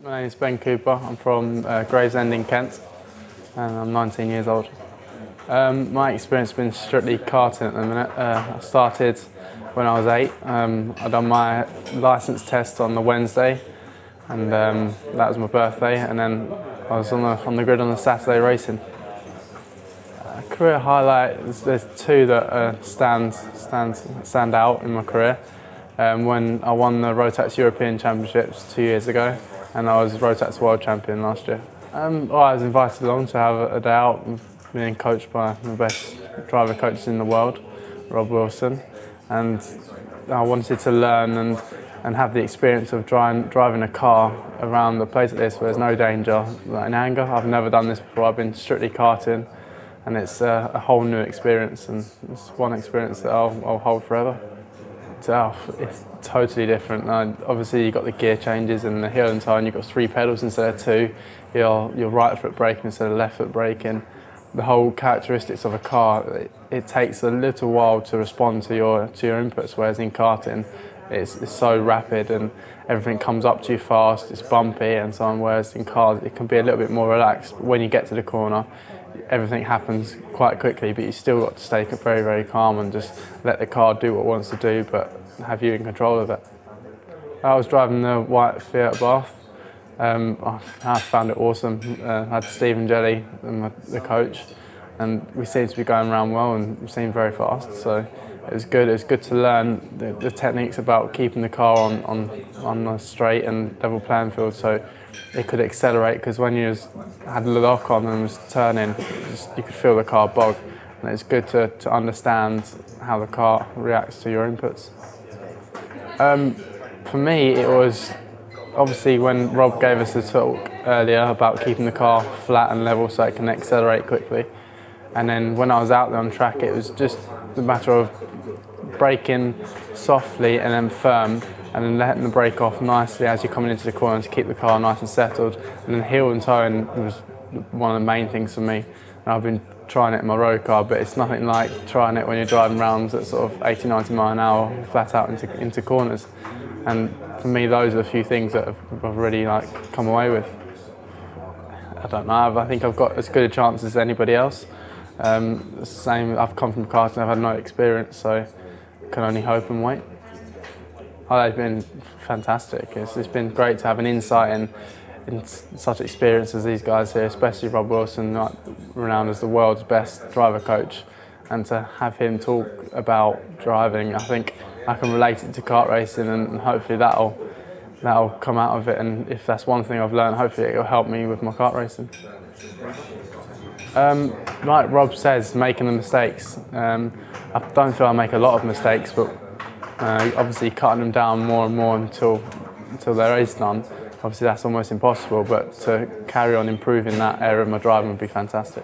My name is Ben Cooper. I'm from Gravesend in Kent and I'm 19 years old. My experience has been strictly karting at the minute. I started when I was 8. I done my licence test on the Wednesday and that was my birthday, and then I was on the grid on the Saturday racing. Career highlight, there's two that stand out in my career. When I won the Rotax European Championships 2 years ago, and I was Rotax World Champion last year. I was invited along to have a day out, being coached by the best driver coaches in the world, Rob Wilson, and I wanted to learn and have the experience of driving a car around a place like this where there's no danger, like in anger. I've never done this before. I've been strictly karting, and it's a whole new experience, and it's one experience that I'll hold forever. It's totally different. Obviously you've got the gear changes and the heel and toe, and you've got 3 pedals instead of 2. Your right foot braking instead of left foot braking. The whole characteristics of a car, it takes a little while to respond to your inputs, whereas in karting it's so rapid and everything comes up to you fast, it's bumpy and so on, whereas in cars it can be a little bit more relaxed. When you get to the corner, everything happens quite quickly, but you still got to stay very, very calm and just let the car do what it wants to do, but have you in control of it. I was driving the white Fiat Bath. I found it awesome. I had Stephen Jelly, the coach, and we seemed to be going around well and we seemed very fast, so it was good. It was good to learn the techniques about keeping the car on a straight and level playing field, so it could accelerate, because when you had the lock on and was turning, you could feel the car bog, and it's good to understand how the car reacts to your inputs. For me, it was obviously when Rob gave us the talk earlier about keeping the car flat and level so it can accelerate quickly, and then when I was out there on track, it was just a matter of braking softly and then firm, and then letting the brake off nicely as you're coming into the corner to keep the car nice and settled. And then heel and toeing was one of the main things for me. And I've been trying it in my road car, but it's nothing like trying it when you're driving around at sort of 80, 90 mile an hour flat out into corners. And for me, those are the few things that I've really come away with. I don't know, I think I've got as good a chance as anybody else. Same, I've come from karting, I've had no experience, so can only hope and wait. Oh, they've been fantastic. It's been great to have an insight in such experience as these guys here, especially Rob Wilson, renowned as the world's best driver coach, and to have him talk about driving, I think I can relate it to kart racing, and hopefully that'll come out of it. And if that's one thing I've learned, hopefully it'll help me with my kart racing. Like Rob says, making the mistakes. I don't feel I make a lot of mistakes, but obviously cutting them down more and more until there is none. Obviously that's almost impossible, but to carry on improving that area of my driving would be fantastic.